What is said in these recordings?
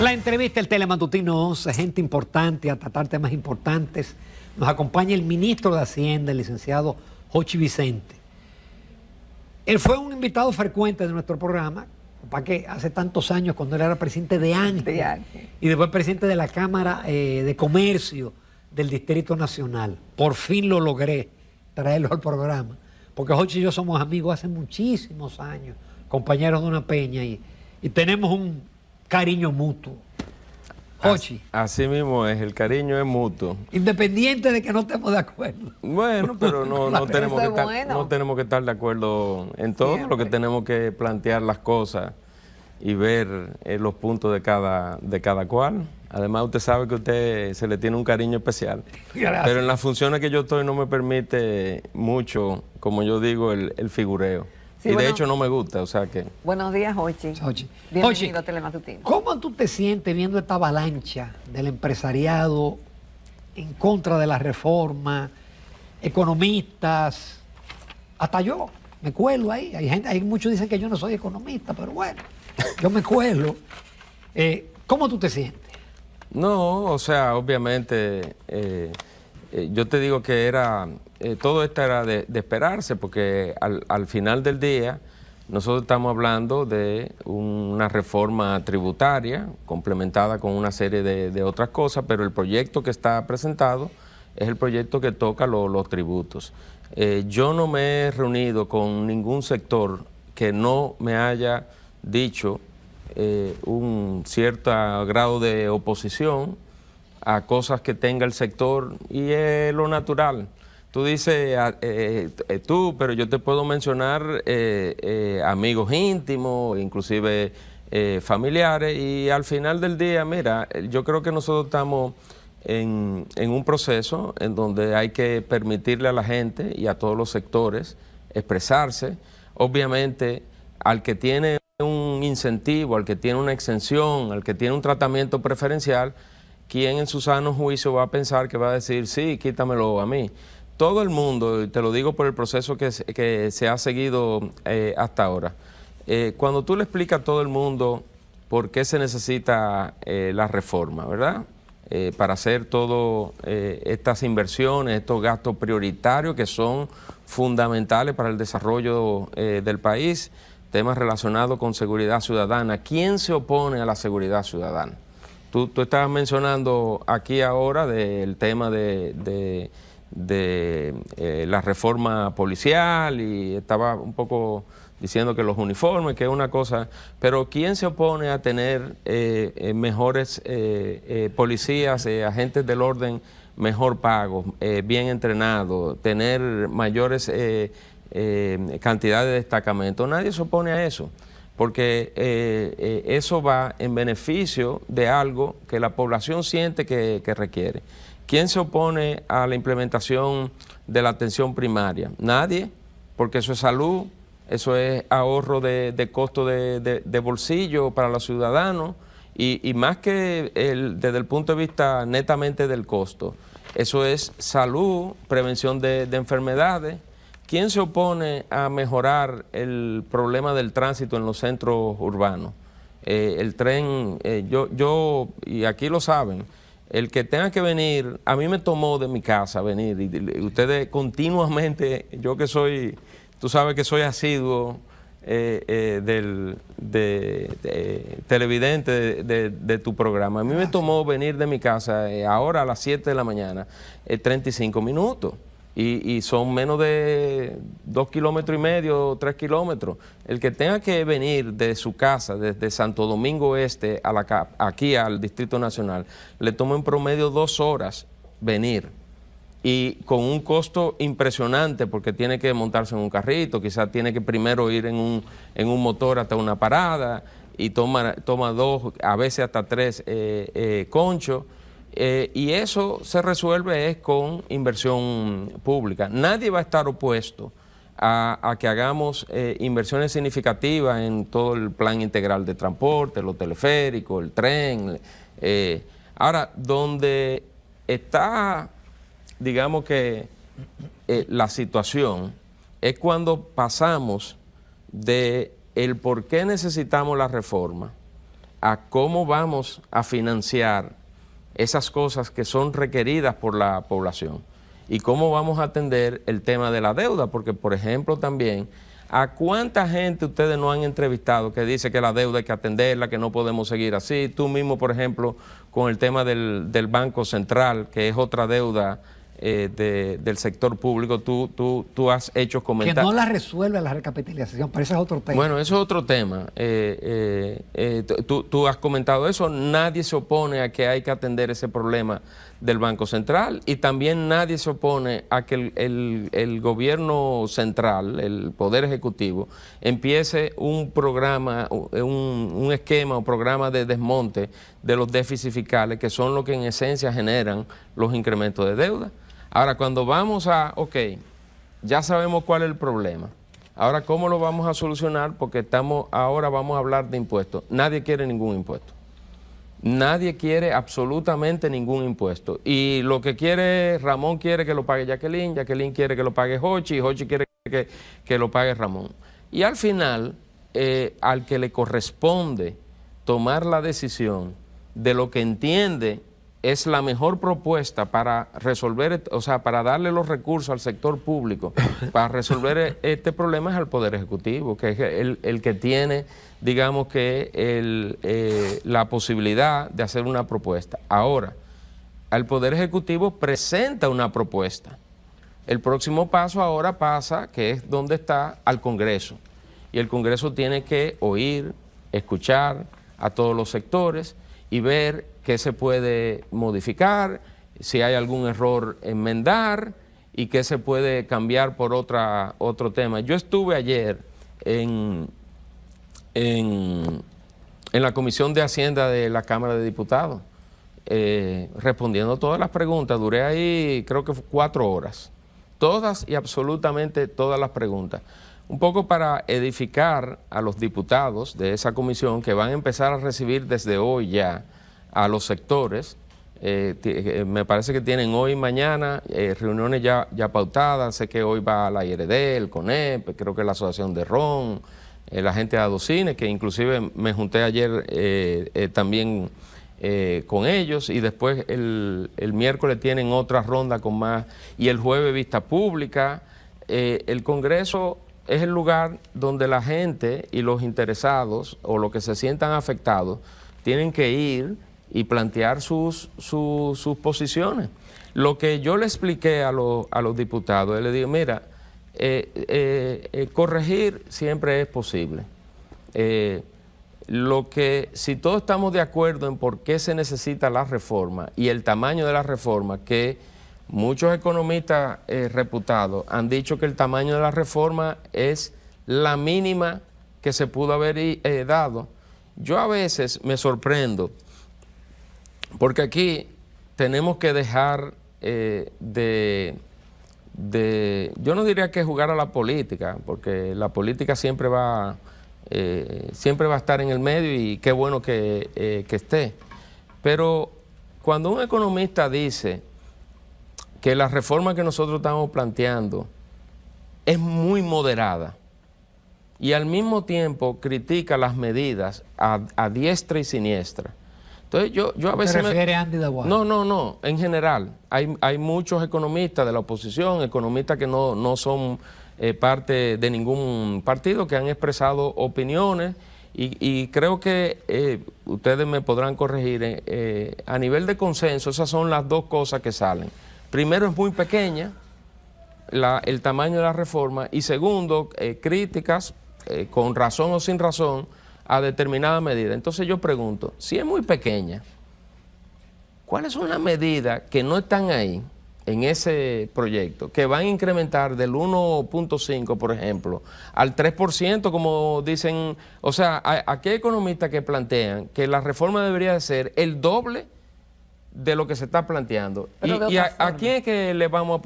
La entrevista, el Telematutino, gente importante a tratar temas importantes. Nos acompaña el ministro de Hacienda, el licenciado Jochi Vicente. Él fue un invitado frecuente de nuestro programa, para que hace tantos años, cuando él era presidente de ANCE y después presidente de la Cámara de Comercio del Distrito Nacional. Por fin lo logré traerlo al programa, porque Jochi y yo somos amigos hace muchísimos años, compañeros de una peña, y tenemos un cariño mutuo. Jochi. Así mismo es, el cariño es mutuo. Independiente de que no estemos de acuerdo. Bueno, pero no tenemos que estar de acuerdo en todo. Siempre. Lo que tenemos que plantear las cosas y ver los puntos de cada cual. Además, usted sabe que a usted se le tiene un cariño especial. Gracias. Pero en las funciones que yo estoy no me permite mucho, como yo digo, el figureo. Sí, y de hecho no me gusta, o sea que... Buenos días, Jochi. Bienvenido a Telematutino. ¿Cómo tú te sientes viendo esta avalancha del empresariado en contra de la reforma, economistas, hasta yo me cuelo ahí? Hay muchos dicen que yo no soy economista, pero bueno, yo me cuelo. ¿Cómo tú te sientes? No, o sea, obviamente, yo te digo que todo esto era de esperarse, porque al final del día nosotros estamos hablando de una reforma tributaria complementada con una serie de otras cosas, pero el proyecto que está presentado es el proyecto que toca los tributos. Yo no me he reunido con ningún sector que no me haya dicho un cierto grado de oposición a cosas que tenga el sector, y es lo natural. Tú dices pero yo te puedo mencionar amigos íntimos, inclusive familiares, y al final del día, mira, yo creo que nosotros estamos en un proceso en donde hay que permitirle a la gente y a todos los sectores expresarse. Obviamente, al que tiene un incentivo, al que tiene una exención, al que tiene un tratamiento preferencial, ¿quién en su sano juicio va a pensar que va a decir, sí, quítamelo a mí? Todo el mundo, y te lo digo por el proceso que se ha seguido hasta ahora, cuando tú le explicas a todo el mundo por qué se necesita la reforma, ¿verdad? Para hacer todas estas inversiones, estos gastos prioritarios que son fundamentales para el desarrollo del país, temas relacionados con seguridad ciudadana. ¿Quién se opone a la seguridad ciudadana? Tú estabas mencionando aquí ahora del tema de la reforma policial, y estaba un poco diciendo que los uniformes, que es una cosa, pero ¿quién se opone a tener mejores policías, agentes del orden mejor pagos, bien entrenados, tener mayores cantidades de destacamentos? Nadie se opone a eso, porque eso va en beneficio de algo que la población siente que requiere. ¿Quién se opone a la implementación de la atención primaria? Nadie, porque eso es salud, eso es ahorro de costo de bolsillo para los ciudadanos, y más que desde el punto de vista netamente del costo, eso es salud, prevención de enfermedades. ¿Quién se opone a mejorar el problema del tránsito en los centros urbanos? El tren, y aquí lo saben, el que tenga que venir, a mí me tomó de mi casa venir, y ustedes continuamente, yo que soy, tú sabes que soy asiduo televidente de tu programa, a mí me tomó venir de mi casa ahora a las 7 de la mañana, 35 minutos. Y son menos de 2,5 kilómetros, 3 kilómetros. El que tenga que venir de su casa, desde Santo Domingo Este aquí al Distrito Nacional, le toma en promedio 2 horas venir. Y con un costo impresionante, porque tiene que montarse en un carrito, quizás tiene que primero ir en un motor hasta una parada, y toma 2, a veces hasta 3 conchos. Y eso se resuelve con inversión pública. Nadie va a estar opuesto a que hagamos inversiones significativas en todo el plan integral de transporte, los teleféricos, el tren. Ahora, donde está, digamos que la situación, es cuando pasamos de el por qué necesitamos la reforma a cómo vamos a financiar esas cosas que son requeridas por la población y cómo vamos a atender el tema de la deuda, porque por ejemplo también, ¿a cuánta gente ustedes no han entrevistado que dice que la deuda hay que atenderla, que no podemos seguir así? Tú mismo, por ejemplo, con el tema del Banco Central, que es otra deuda del sector público, tú has hecho comentarios. Que no la resuelve la recapitalización, pero ese es otro tema. Bueno, eso es otro tema. Tú has comentado eso, nadie se opone a que hay que atender ese problema del Banco Central y también nadie se opone a que el gobierno central, el Poder Ejecutivo, empiece un programa, un esquema o programa de desmonte de los déficits fiscales, que son los que en esencia generan los incrementos de deuda. Ahora, cuando vamos ok, ya sabemos cuál es el problema. Ahora, ¿cómo lo vamos a solucionar? Porque ahora vamos a hablar de impuestos. Nadie quiere ningún impuesto. Nadie quiere absolutamente ningún impuesto. Y lo que quiere, Ramón quiere que lo pague Jacqueline, Jacqueline quiere que lo pague Jochi, y Jochi quiere que lo pague Ramón. Y al final, al que le corresponde tomar la decisión de lo que entiende es la mejor propuesta para resolver, o sea, para darle los recursos al sector público, para resolver este problema, es al Poder Ejecutivo, que es el que tiene, digamos que, la posibilidad de hacer una propuesta. Ahora, el Poder Ejecutivo presenta una propuesta. El próximo paso ahora pasa, que es donde está, al Congreso. Y el Congreso tiene que oír, escuchar a todos los sectores y ver qué se puede modificar, si hay algún error, enmendar y qué se puede cambiar por otro tema. Yo estuve ayer en la Comisión de Hacienda de la Cámara de Diputados respondiendo todas las preguntas. Duré ahí creo que 4 horas, todas y absolutamente todas las preguntas. Un poco para edificar a los diputados de esa comisión que van a empezar a recibir desde hoy ya a los sectores. Me parece que tienen hoy y mañana reuniones ya pautadas. Sé que hoy va la IRD, el CONEP, creo que la Asociación de Ron, la gente de Adocines, que inclusive me junté ayer también con ellos, y después el miércoles tienen otra ronda con más, y el jueves vista pública. El Congreso es el lugar donde la gente y los interesados o los que se sientan afectados tienen que ir y plantear sus posiciones. Lo que yo le expliqué a los diputados, le digo, mira, corregir siempre es posible. Si todos estamos de acuerdo en por qué se necesita la reforma y el tamaño de la reforma, que muchos economistas reputados han dicho que el tamaño de la reforma es la mínima que se pudo haber dado. Yo a veces me sorprendo, porque aquí tenemos que dejar yo no diría que jugar a la política, porque la política siempre va a estar en el medio y qué bueno que esté. Pero cuando un economista dice que la reforma que nosotros estamos planteando es muy moderada y al mismo tiempo critica las medidas a diestra y siniestra. Entonces yo a veces... ¿Te refieres a Andy Daguá? No, en general. Hay muchos economistas de la oposición, economistas que no son parte de ningún partido, que han expresado opiniones y creo que ustedes me podrán corregir, a nivel de consenso, esas son las dos cosas que salen. Primero, es muy pequeña el tamaño de la reforma, y segundo, críticas, con razón o sin razón, a determinada medida. Entonces yo pregunto, si es muy pequeña, ¿cuáles son las medidas que no están ahí en ese proyecto, que van a incrementar del 1.5, por ejemplo, al 3%, como dicen? O sea, aquí hay economistas que plantean que la reforma debería de ser el doble de lo que se está planteando. ¿Y a quién es que le vamos a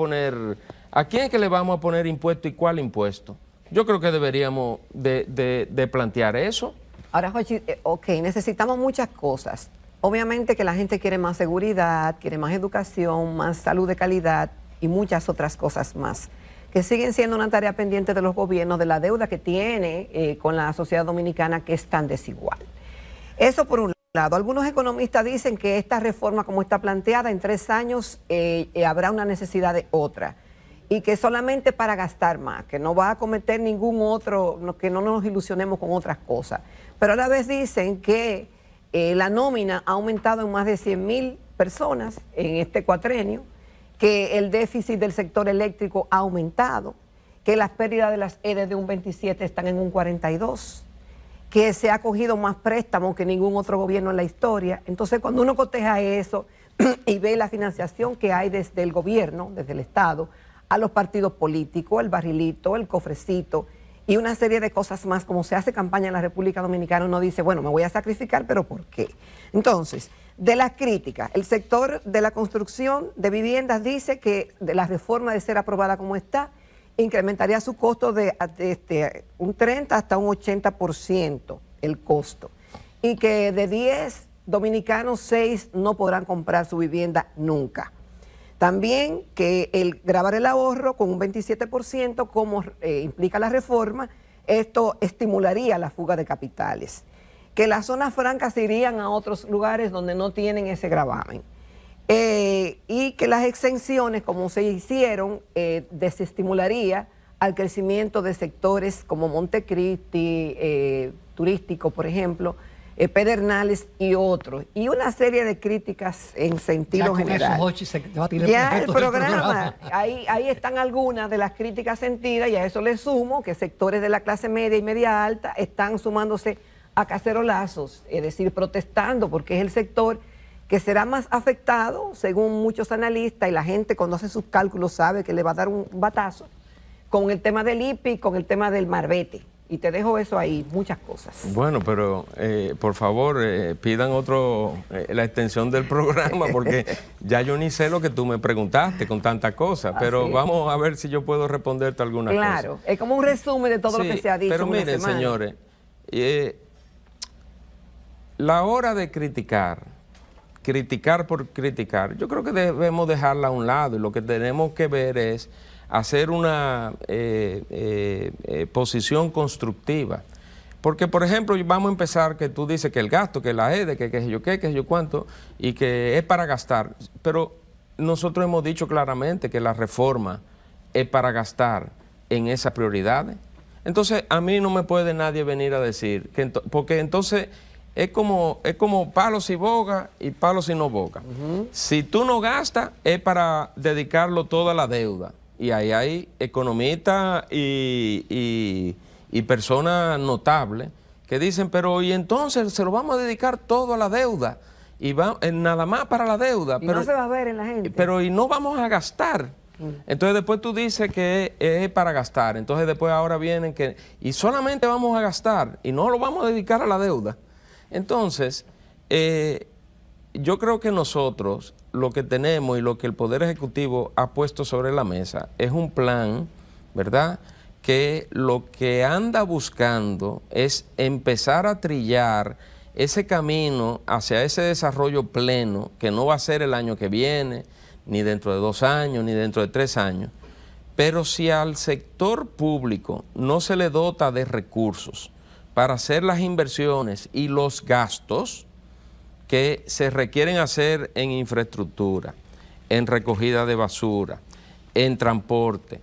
poner impuesto y cuál impuesto? Yo creo que deberíamos de plantear eso. Ahora, Jochi, ok, necesitamos muchas cosas. Obviamente que la gente quiere más seguridad, quiere más educación, más salud de calidad y muchas otras cosas más, que siguen siendo una tarea pendiente de los gobiernos, de la deuda que tiene con la sociedad dominicana, que es tan desigual. Eso por un lado. Algunos economistas dicen que esta reforma como está planteada, en 3 años habrá una necesidad de otra. Y que solamente para gastar más, que no va a cometer ningún otro, que no nos ilusionemos con otras cosas. Pero a la vez dicen que la nómina ha aumentado en más de 100.000 personas en este cuatrenio, que el déficit del sector eléctrico ha aumentado, que las pérdidas de las EDES de un 27 están en un 42, que se ha cogido más préstamos que ningún otro gobierno en la historia. Entonces, cuando uno coteja eso y ve la financiación que hay desde el gobierno, desde el Estado, a los partidos políticos, el barrilito, el cofrecito y una serie de cosas más, como se hace campaña en la República Dominicana, uno dice, bueno, me voy a sacrificar, pero ¿por qué? Entonces, de las críticas, el sector de la construcción de viviendas dice que de la reforma de ser aprobada como está, incrementaría su costo de un 30 hasta un 80% el costo, y que de 10 dominicanos, 6 no podrán comprar su vivienda nunca. También que el grabar el ahorro con un 27%, como implica la reforma, esto estimularía la fuga de capitales. Que las zonas francas se irían a otros lugares donde no tienen ese gravamen. Y que las exenciones, como se hicieron, desestimularía al crecimiento de sectores como Montecristi, turístico, por ejemplo, Pedernales y otros, y una serie de críticas en sentido general. Ya el programa, ahí están algunas de las críticas sentidas, y a eso le sumo que sectores de la clase media y media alta están sumándose a cacerolazos, es decir, protestando, porque es el sector que será más afectado, según muchos analistas, y la gente cuando hace sus cálculos sabe que le va a dar un batazo, con el tema del IPI, con el tema del marbete. Y te dejo eso ahí, muchas cosas. Bueno, pero por favor, pidan la extensión del programa, porque ya yo ni sé lo que tú me preguntaste con tantas cosas, pero vamos a ver si yo puedo responderte algunas cosas. Claro, es como un resumen de todo lo que se ha dicho. Pero miren, señores, la hora de criticar por criticar, yo creo que debemos dejarla a un lado, y lo que tenemos que ver es hacer una posición constructiva. Porque, por ejemplo, vamos a empezar que tú dices que el gasto, que la EDE, que sé yo qué, que sé yo cuánto, y que es para gastar. Pero nosotros hemos dicho claramente que la reforma es para gastar en esas prioridades. Entonces, a mí no me puede nadie venir a decir, porque entonces es como palo si boga y palo si no boga. Si tú no gastas, es para dedicarlo todo a la deuda. Y ahí hay economistas y personas notables que dicen, pero y entonces se lo vamos a dedicar todo a la deuda, y nada más para la deuda. Pero no se va a ver en la gente. Pero y no vamos a gastar. Entonces después tú dices que es para gastar. Entonces después ahora vienen y solamente vamos a gastar y no lo vamos a dedicar a la deuda. Entonces, yo creo que nosotros lo que tenemos y lo que el Poder Ejecutivo ha puesto sobre la mesa es un plan, ¿verdad?, que lo que anda buscando es empezar a trillar ese camino hacia ese desarrollo pleno, que no va a ser el año que viene, ni dentro de 2 años, ni dentro de 3 años. Pero si al sector público no se le dota de recursos para hacer las inversiones y los gastos que se requieren hacer en infraestructura, en recogida de basura, en transporte,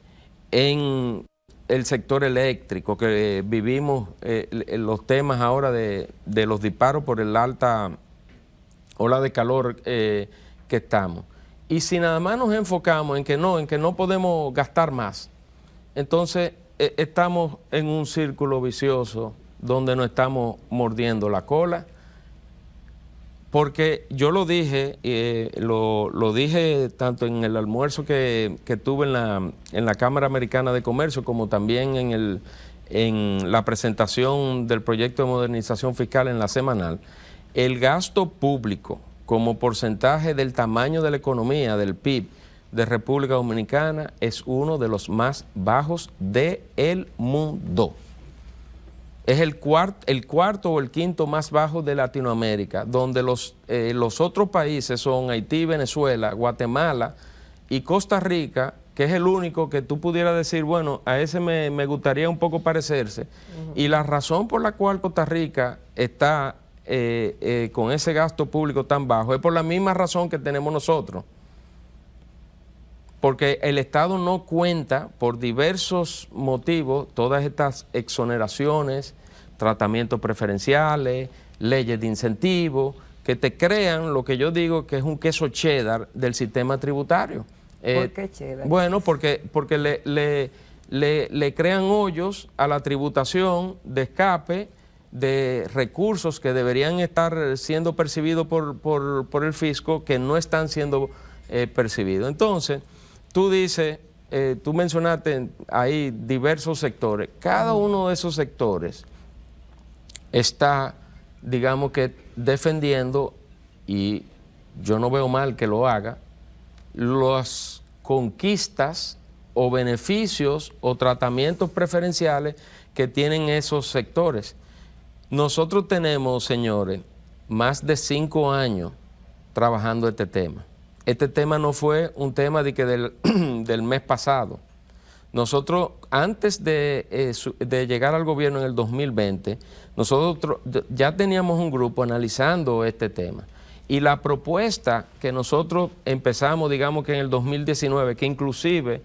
en el sector eléctrico, que vivimos los temas ahora de los disparos por el alta ola de calor que estamos. Y si nada más nos enfocamos en que no podemos gastar más, entonces estamos en un círculo vicioso donde nos estamos mordiendo la cola. Porque yo lo dije, lo dije tanto en el almuerzo que tuve en la Cámara Americana de Comercio, como también en la presentación del proyecto de modernización fiscal en la semanal. El gasto público como porcentaje del tamaño de la economía, del PIB de República Dominicana, es uno de los más bajos del mundo. Es el cuarto o el quinto más bajo de Latinoamérica, donde los otros países son Haití, Venezuela, Guatemala y Costa Rica, que es el único que tú pudieras decir, bueno, a ese me gustaría un poco parecerse. Y la razón por la cual Costa Rica está con ese gasto público tan bajo es por la misma razón que tenemos nosotros. Porque el Estado no cuenta, por diversos motivos, todas estas exoneraciones, tratamientos preferenciales, leyes de incentivo, que te crean lo que yo digo que es un queso cheddar del sistema tributario. ¿Por qué cheddar? Bueno, porque le crean hoyos a la tributación de escape de recursos que deberían estar siendo percibidos por el fisco, que no están siendo percibidos. Entonces, tú dices, tú mencionaste ahí diversos sectores. Cada uno de esos sectores está, digamos que, defendiendo, y yo no veo mal que lo haga, las conquistas o beneficios o tratamientos preferenciales que tienen esos sectores. Nosotros tenemos, señores, más de 5 años trabajando este tema. Este tema no fue un tema del mes pasado. Nosotros, antes de llegar al gobierno en el 2020, nosotros ya teníamos un grupo analizando este tema. Y la propuesta que nosotros empezamos, digamos que en el 2019, que inclusive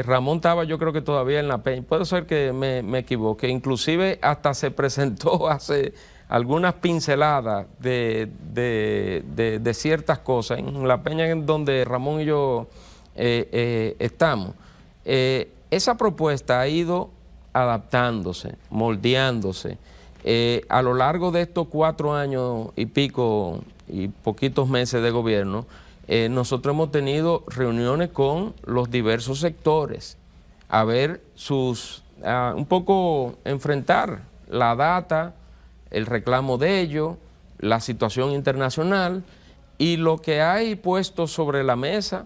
Ramón estaba, yo creo que todavía en la peña, puede ser que me equivoque, inclusive hasta se presentó hace algunas pinceladas de ciertas cosas en la peña en donde Ramón y yo estamos. Esa propuesta ha ido adaptándose, moldeándose. A lo largo de estos 4 años y pico y poquitos meses de gobierno, nosotros hemos tenido reuniones con los diversos sectores a ver un poco enfrentar la data, el reclamo de ellos, la situación internacional y lo que hay puesto sobre la mesa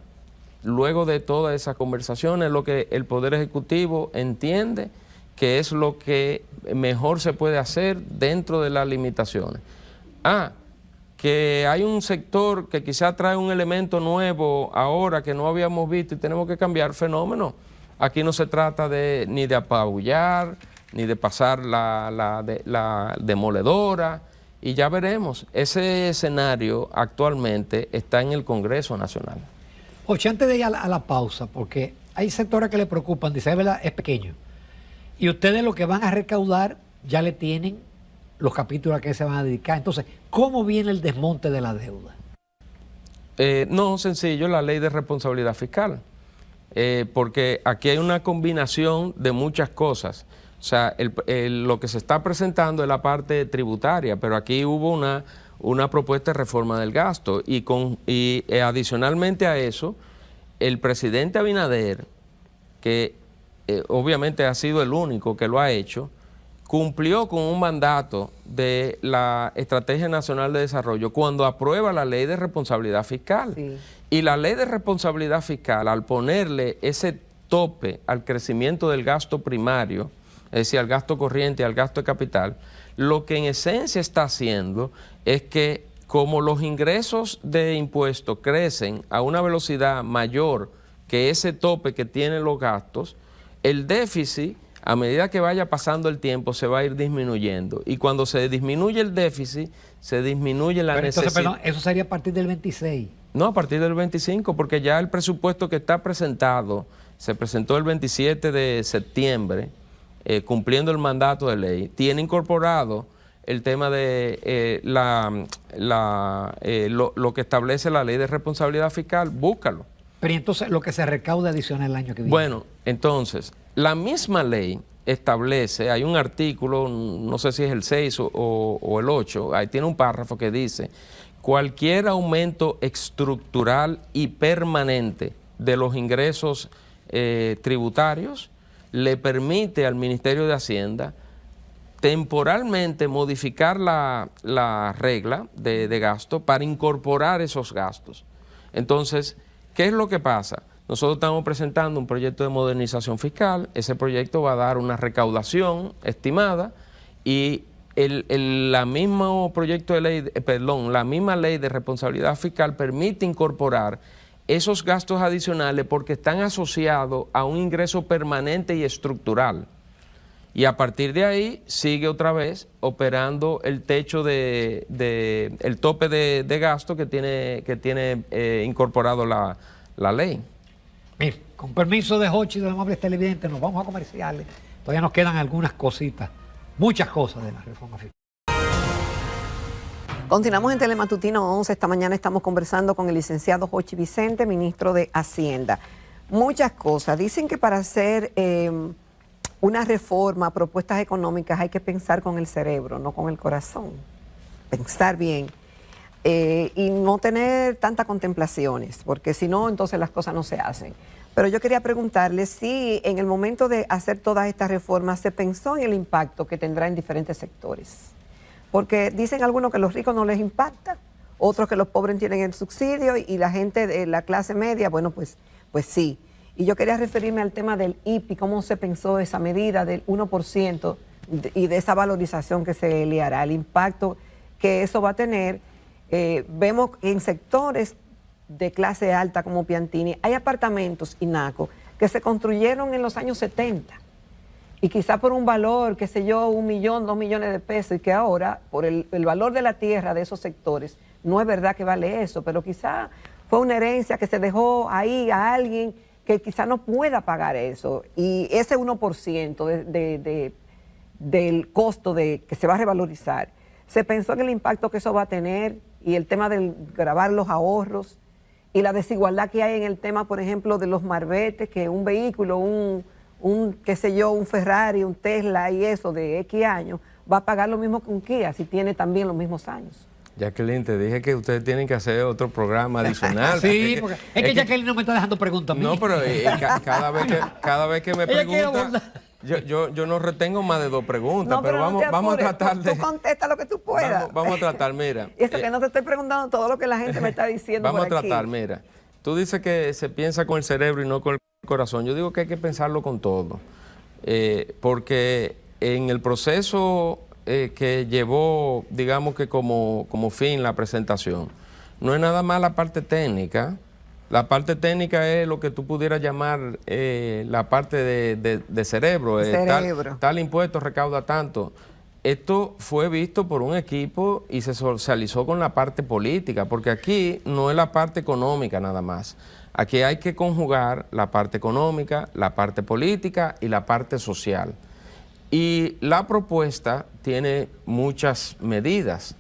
luego de todas esas conversaciones, lo que el Poder Ejecutivo entiende que es lo que mejor se puede hacer dentro de las limitaciones. Que hay un sector que quizá trae un elemento nuevo ahora que no habíamos visto y tenemos que cambiar fenómeno. Aquí no se trata ni de apabullar, ni de pasar la demoledora, y ya veremos. Ese escenario actualmente está en el Congreso Nacional. Oye, antes de ir a la pausa, porque hay sectores que le preocupan, dice, es verdad, es pequeño. Y ustedes lo que van a recaudar ya le tienen los capítulos a que se van a dedicar. Entonces, ¿cómo viene el desmonte de la deuda? No, sencillo, la ley de responsabilidad fiscal. Porque aquí hay una combinación de muchas cosas. O sea, lo que se está presentando es la parte tributaria, pero aquí hubo una propuesta de reforma del gasto y adicionalmente a eso, el presidente Abinader, que obviamente ha sido el único que lo ha hecho, cumplió con un mandato de la Estrategia Nacional de Desarrollo cuando aprueba la Ley de Responsabilidad Fiscal. Sí. Y la Ley de Responsabilidad Fiscal, al ponerle ese tope al crecimiento del gasto primario, es decir, al gasto corriente y al gasto de capital, lo que en esencia está haciendo es que como los ingresos de impuestos crecen a una velocidad mayor que ese tope que tienen los gastos, el déficit, a medida que vaya pasando el tiempo, se va a ir disminuyendo. Y cuando se disminuye el déficit, se disminuye la necesidad. Entonces, perdón, eso sería a partir del 26. No, a partir del 25, porque ya el presupuesto que está presentado, se presentó el 27 de septiembre, cumpliendo el mandato de ley, tiene incorporado el tema de lo que establece la Ley de Responsabilidad Fiscal. Búscalo. Pero entonces lo que se recauda adicional el año que viene. Bueno, entonces, la misma ley establece, hay un artículo, no sé si es el 6 o el 8, ahí tiene un párrafo que dice: cualquier aumento estructural y permanente de los ingresos tributarios le permite al Ministerio de Hacienda temporalmente modificar la regla de gasto para incorporar esos gastos. Entonces, ¿qué es lo que pasa? Nosotros estamos presentando un proyecto de modernización fiscal. Ese proyecto va a dar una recaudación estimada y la misma proyecto de ley, la misma ley de responsabilidad fiscal permite incorporar esos gastos adicionales porque están asociados a un ingreso permanente y estructural. Y a partir de ahí sigue otra vez operando el techo el tope de gasto que tiene incorporado la ley. Mire, con permiso de Jochi y de los amables televidentes, nos vamos a comerciales. Todavía nos quedan algunas cositas, muchas cosas de la reforma fiscal. Continuamos en Telematutino 11. Esta mañana estamos conversando con el licenciado Jochi Vicente, ministro de Hacienda. Muchas cosas. Dicen que para hacer una reforma, propuestas económicas, hay que pensar con el cerebro, no con el corazón. Pensar bien. Y no tener tantas contemplaciones, porque si no, entonces las cosas no se hacen. Pero yo quería preguntarle si en el momento de hacer todas estas reformas se pensó en el impacto que tendrá en diferentes sectores. Porque dicen algunos que los ricos no les impacta, otros que los pobres tienen el subsidio y la gente de la clase media, bueno, pues sí. Y yo quería referirme al tema del IPI, cómo se pensó esa medida del 1% y de esa valorización que se le hará, el impacto que eso va a tener. Vemos que en sectores de clase alta como Piantini hay apartamentos, INACO, que se construyeron en los años 70 y quizá por un valor, qué sé yo, 1 millón, 2 millones de pesos, y que ahora por el valor de la tierra de esos sectores no es verdad que vale eso, pero quizá fue una herencia que se dejó ahí a alguien que quizá no pueda pagar eso, y ese 1% del costo que se va a revalorizar, se pensó en el impacto que eso va a tener y el tema de grabar los ahorros y la desigualdad que hay en el tema, por ejemplo, de los marbetes, que un vehículo, qué sé yo, un Ferrari, un Tesla y eso de X años, va a pagar lo mismo que un Kia si tiene también los mismos años. Jacqueline, te dije que ustedes tienen que hacer otro programa adicional. Sí, porque es que Jacqueline no me está dejando preguntas a mí. No, pero cada vez que me pregunta, yo no retengo más de 2 preguntas, No, pero vamos a tratar de... Tú contesta lo que tú puedas. Vamos a tratar, mira. Eso que no te estoy preguntando todo lo que la gente me está diciendo. Vamos a por aquí. tratar, mira. Tú dices que se piensa con el cerebro y no con el corazón. Yo digo que hay que pensarlo con todo. Porque en el proceso que llevó, digamos que como fin la presentación, no es nada más la parte técnica. La parte técnica es lo que tú pudieras llamar la parte de cerebro. Tal impuesto recauda tanto. Esto fue visto por un equipo y se socializó con la parte política, porque aquí no es la parte económica nada más. Aquí hay que conjugar la parte económica, la parte política y la parte social. Y la propuesta tiene muchas medidas.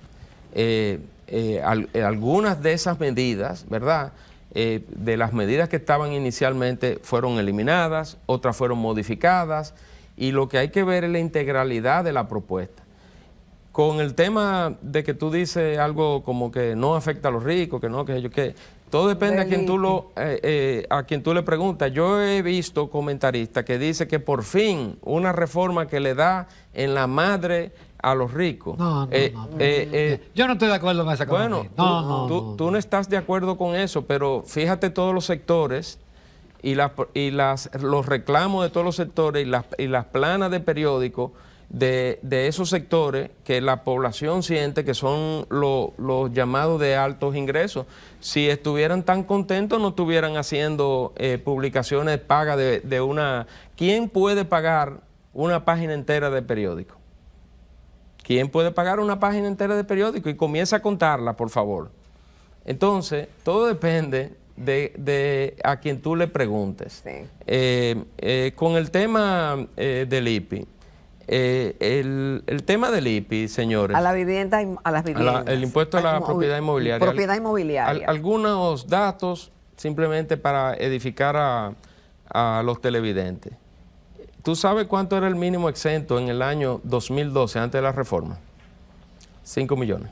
Algunas de esas medidas, ¿verdad?, de las medidas que estaban inicialmente fueron eliminadas, otras fueron modificadas, y lo que hay que ver es la integralidad de la propuesta. Con el tema de que tú dices algo como que no afecta a los ricos, que no, que todo depende a quien tú le preguntas. Yo he visto comentaristas que dicen que por fin una reforma que le da en la madre a los ricos. Yo no estoy de acuerdo con esa cosa. Bueno, tú no estás de acuerdo con eso, pero fíjate todos los sectores y los reclamos de todos los sectores y las planas de periódicos de esos sectores que la población siente que son los llamados de altos ingresos. Si estuvieran tan contentos no estuvieran haciendo publicaciones pagas de una... ¿Quién puede pagar una página entera de periódico? ¿Quién puede pagar una página entera de periódico? Y comienza a contarla, por favor. Entonces, todo depende de a quien tú le preguntes. Sí. Con el tema del IPI, el tema del IPI, señores. A la vivienda, a las viviendas. El impuesto a la propiedad inmobiliaria. Propiedad inmobiliaria. Algunos datos simplemente para edificar a los televidentes. ¿Tú sabes cuánto era el mínimo exento en el año 2012, antes de la reforma? 5 millones.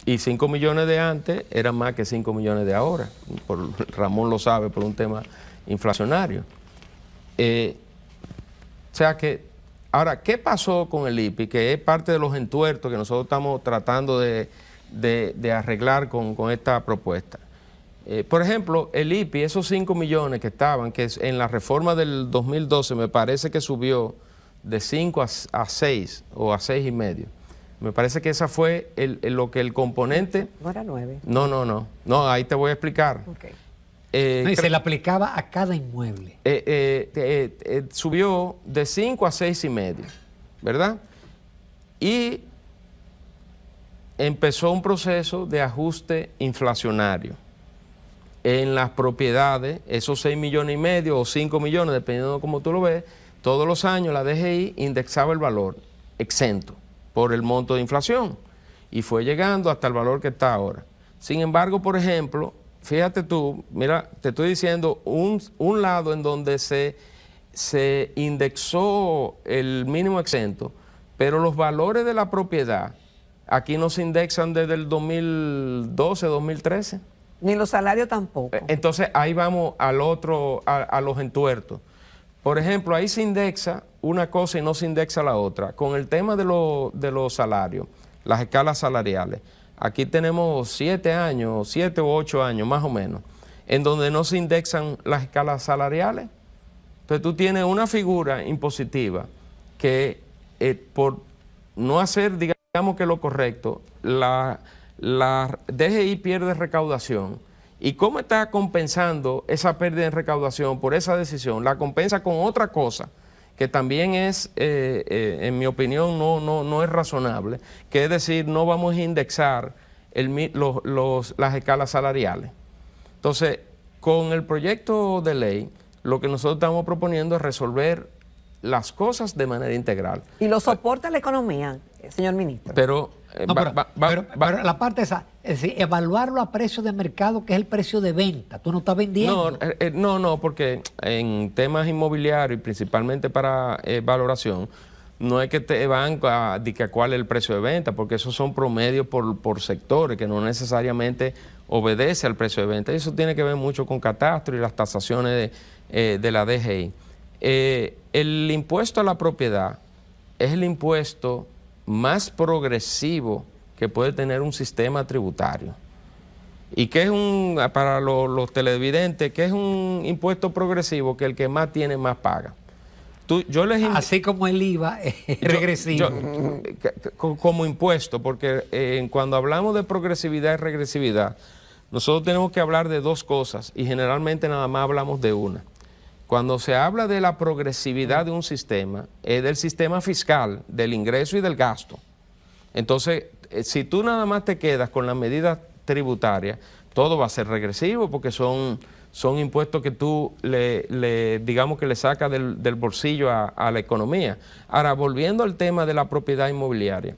Y 5 millones de antes eran más que 5 millones de ahora. Ramón lo sabe por un tema inflacionario. O sea que, ahora, ¿qué pasó con el IPI? Que es parte de los entuertos que nosotros estamos tratando de arreglar con esta propuesta. Por ejemplo, el IPI, esos 5 millones que estaban, que en la reforma del 2012 me parece que subió de 5 a 6 o a 6,5. Me parece que esa fue lo que el componente... ¿No era 9? No, ahí te voy a explicar. Okay. No, y se le aplicaba a cada inmueble. Subió de 5 a 6,5, ¿verdad? Y empezó un proceso de ajuste inflacionario en las propiedades. Esos 6,5 millones o 5 millones, dependiendo de cómo tú lo ves, todos los años la DGI indexaba el valor exento por el monto de inflación y fue llegando hasta el valor que está ahora. Sin embargo, por ejemplo, fíjate tú, mira, te estoy diciendo un lado en donde se indexó el mínimo exento, pero los valores de la propiedad aquí no se indexan desde el 2012, 2013. Ni los salarios tampoco. Entonces ahí vamos al otro, a los entuertos. Por ejemplo, ahí se indexa una cosa y no se indexa la otra. Con el tema de los salarios, las escalas salariales, aquí tenemos 7 u 8 años más o menos, en donde no se indexan las escalas salariales. Entonces tú tienes una figura impositiva que por no hacer, digamos que lo correcto, la DGI pierde recaudación. ¿Y cómo está compensando esa pérdida en recaudación por esa decisión? La compensa con otra cosa que también es, en mi opinión, no es razonable, que es decir, no vamos a indexar las escalas salariales. Entonces, con el proyecto de ley, lo que nosotros estamos proponiendo es resolver las cosas de manera integral. ¿Y lo soporta la economía, señor ministro? Pero, pero la parte esa, es decir, evaluarlo a precio de mercado, que es el precio de venta. Tú no estás vendiendo. No, porque en temas inmobiliarios y principalmente para valoración, no es que te van a cuál es el precio de venta, porque esos son promedios por sectores, que no necesariamente obedece al precio de venta. Eso tiene que ver mucho con catastro y las tasaciones de la DGI. El impuesto a la propiedad es el impuesto más progresivo que puede tener un sistema tributario. ¿Y qué es para los televidentes, qué es un impuesto progresivo? Que el que más tiene, más paga. Así como el IVA es regresivo. Como impuesto, porque cuando hablamos de progresividad y regresividad, nosotros tenemos que hablar de dos cosas y generalmente nada más hablamos de una. Cuando se habla de la progresividad de un sistema, es del sistema fiscal, del ingreso y del gasto. Entonces, si tú nada más te quedas con las medidas tributarias, todo va a ser regresivo porque son impuestos que tú digamos que le sacas del bolsillo a la economía. Ahora, volviendo al tema de la propiedad inmobiliaria,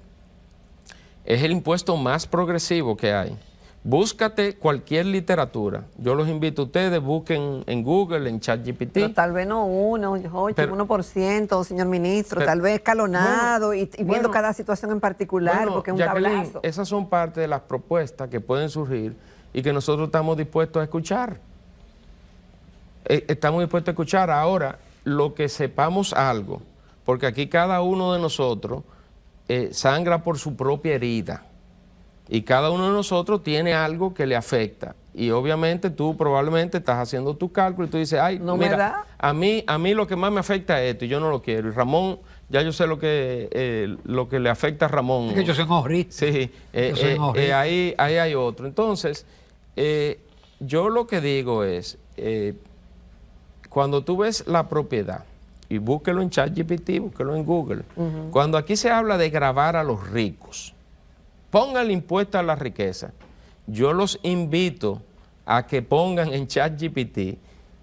es el impuesto más progresivo que hay. Búscate cualquier literatura. Yo los invito a ustedes, busquen en Google, en ChatGPT. Pero tal vez no 1%, señor ministro, tal vez escalonado y viendo cada situación en particular, porque es un tablazo. Esas son parte de las propuestas que pueden surgir y que nosotros estamos dispuestos a escuchar. Estamos dispuestos a escuchar ahora lo que sepamos algo, porque aquí cada uno de nosotros sangra por su propia herida. Y cada uno de nosotros tiene algo que le afecta. Y obviamente tú probablemente estás haciendo tu cálculo y tú dices, ay, no, mira, a mí lo que más me afecta es esto y yo no lo quiero. Y Ramón, ya yo sé lo que le afecta a Ramón. Es que yo soy un ahorrista. Sí, ahí hay otro. Entonces, yo lo que digo es, cuando tú ves la propiedad, y búsquelo en ChatGPT, búsquelo en Google, cuando aquí se habla de gravar a los ricos, pongan el impuesto a la riqueza. Yo los invito a que pongan en ChatGPT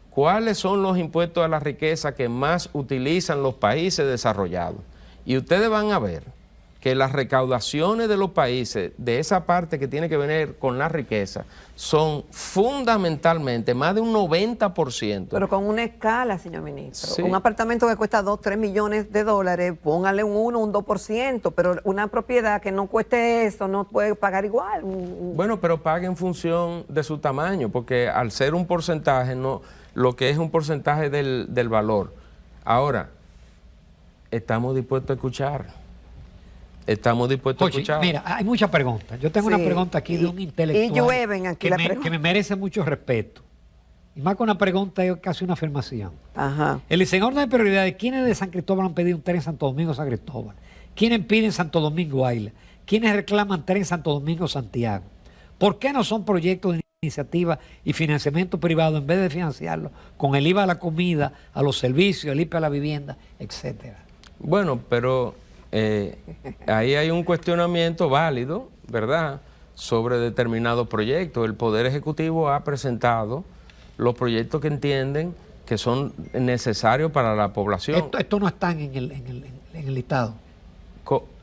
cuáles son los impuestos a la riqueza que más utilizan los países desarrollados. Y ustedes van a ver que las recaudaciones de los países, de esa parte que tiene que ver con la riqueza, son fundamentalmente más de un 90%. Pero con una escala, señor ministro. Sí. Un apartamento que cuesta 2, 3 millones de dólares, póngale un 1, un 2%, pero una propiedad que no cueste eso no puede pagar igual. Bueno, pero pague en función de su tamaño, porque al ser un porcentaje, no, lo que es un porcentaje del valor. Ahora, estamos dispuestos a escuchar. Estamos dispuestos a escuchar. Mira, hay muchas preguntas. Yo tengo una pregunta aquí de un intelectual y llueven aquí que me merece mucho respeto. Y más que una pregunta es casi una afirmación. Ajá. El diseñador de prioridades, ¿quiénes de San Cristóbal han pedido un tren en Santo Domingo San Cristóbal? ¿Quiénes piden Santo Domingo Isla? ¿Quiénes reclaman tren Santo Domingo Santiago? ¿Por qué no son proyectos de iniciativa y financiamiento privado, en vez de financiarlo con el IVA a la comida, a los servicios, el IPA a la vivienda, etcétera. Bueno, pero ahí hay un cuestionamiento válido, ¿verdad?, sobre determinados proyectos. El Poder Ejecutivo ha presentado los proyectos que entienden que son necesarios para la población. Esto no está en el listado.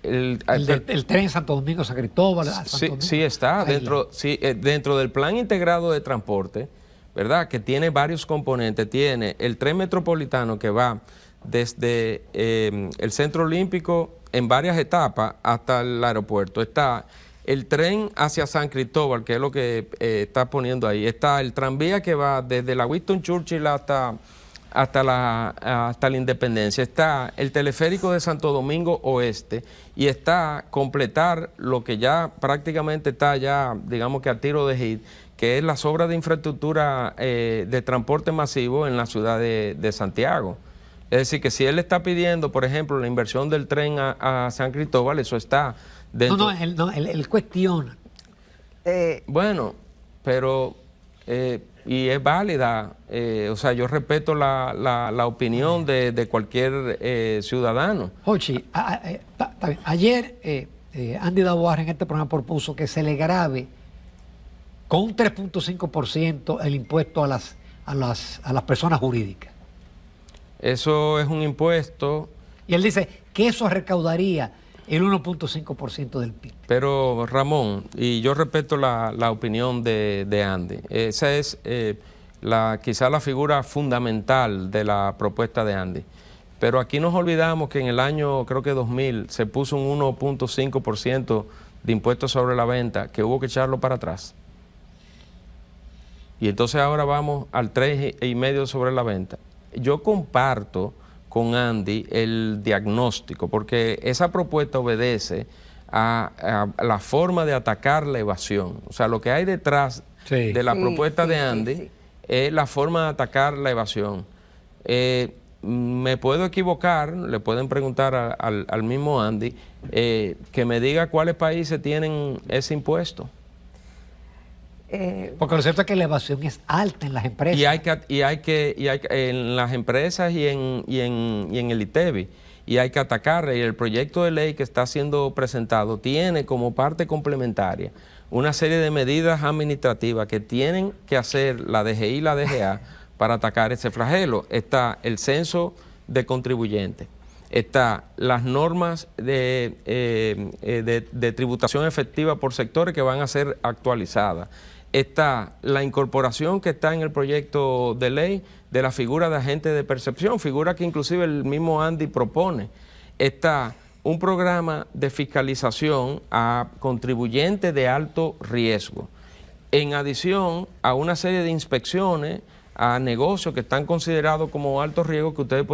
El tren Santo Domingo, San Cristóbal, Santo Domingo. Sí está, dentro del plan integrado de transporte, ¿verdad?, que tiene varios componentes. Tiene el tren metropolitano que va desde el Centro Olímpico en varias etapas hasta el aeropuerto. Está el tren hacia San Cristóbal, que es lo que está poniendo ahí. Está el tranvía que va desde la Winston Churchill hasta la Independencia. Está el teleférico de Santo Domingo Oeste y está completar lo que ya prácticamente está ya, digamos que a tiro de hit, que es las obras de infraestructura de transporte masivo en la ciudad de Santiago. Es decir, que si él está pidiendo, por ejemplo, la inversión del tren a San Cristóbal, eso está dentro. Él cuestiona. Bueno, pero y es válida, o sea, yo respeto la opinión de cualquier ciudadano. Jochi, ayer Andy Daboar en este programa propuso que se le grave con un 3.5% el impuesto a las personas jurídicas. Eso es un impuesto. Y él dice que eso recaudaría el 1.5% del PIB. Pero Ramón, y yo respeto la opinión de Andy, esa es quizá la figura fundamental de la propuesta de Andy. Pero aquí nos olvidamos que en el año, creo que 2000, se puso un 1.5% de impuestos sobre la venta, que hubo que echarlo para atrás. Y entonces ahora vamos al 3,5% sobre la venta. Yo comparto con Andy el diagnóstico, porque esa propuesta obedece a la forma de atacar la evasión. O sea, lo que hay detrás de la propuesta de Andy es la forma de atacar la evasión. Me puedo equivocar, le pueden preguntar al mismo Andy, que me diga cuáles países tienen ese impuesto. Porque lo cierto es que la evasión es alta en las empresas. Y hay que en las empresas y en el ITEBI, y hay que atacarla. Y el proyecto de ley que está siendo presentado tiene como parte complementaria una serie de medidas administrativas que tienen que hacer la DGI y la DGA para atacar ese flagelo. Está el censo de contribuyentes, está las normas de tributación efectiva por sectores que van a ser actualizadas. Está la incorporación que está en el proyecto de ley de la figura de agente de percepción, figura que inclusive el mismo Andy propone. Está un programa de fiscalización a contribuyentes de alto riesgo, en adición a una serie de inspecciones a negocios que están considerados como alto riesgo, que ustedes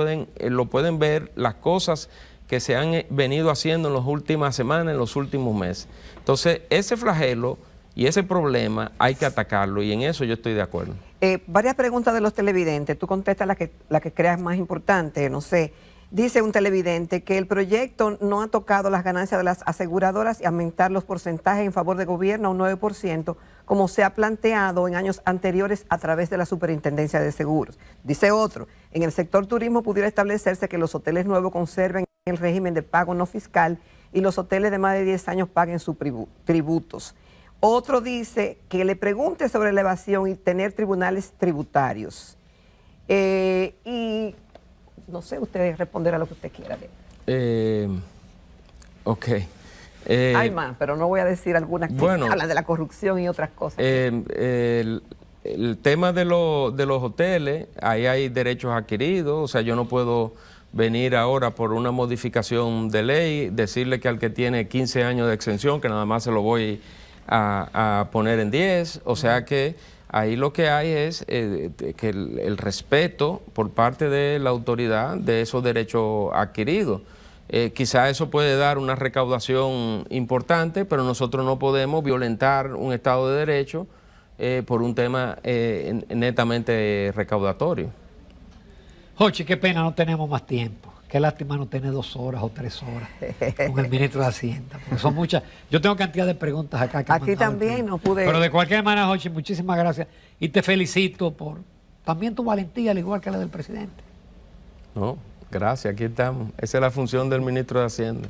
lo pueden ver, las cosas que se han venido haciendo en las últimas semanas, en los últimos meses. Entonces, ese flagelo y ese problema hay que atacarlo, y en eso yo estoy de acuerdo. Varias preguntas de los televidentes. Tú contestas la que creas más importante, no sé. Dice un televidente que el proyecto no ha tocado las ganancias de las aseguradoras y aumentar los porcentajes en favor del gobierno a un 9%, como se ha planteado en años anteriores a través de la Superintendencia de Seguros. Dice otro, en el sector turismo pudiera establecerse que los hoteles nuevos conserven el régimen de pago no fiscal y los hoteles de más de 10 años paguen sus tributos. Otro dice que le pregunte sobre la evasión y tener tribunales tributarios. Y no sé, usted responderá lo que usted quiera. Ok. Hay más, pero no voy a decir algunas que hablan de la corrupción y otras cosas. El tema de los hoteles, ahí hay derechos adquiridos, o sea, yo no puedo venir ahora por una modificación de ley, decirle que al que tiene 15 años de exención, que nada más se lo voy a poner en 10, o sea que ahí lo que hay es que el respeto por parte de la autoridad de esos derechos adquiridos. Quizá eso puede dar una recaudación importante, pero nosotros no podemos violentar un Estado de Derecho por un tema netamente recaudatorio. Jochi, qué pena, no tenemos más tiempo. Qué lástima no tener 2 horas o 3 horas con el ministro de Hacienda, porque son muchas. Yo tengo cantidad de preguntas acá. Que Aquí también no pude. Pero de cualquier manera, Jochi, muchísimas gracias y te felicito por también tu valentía, al igual que la del presidente. No, gracias, aquí estamos. Esa es la función del ministro de Hacienda.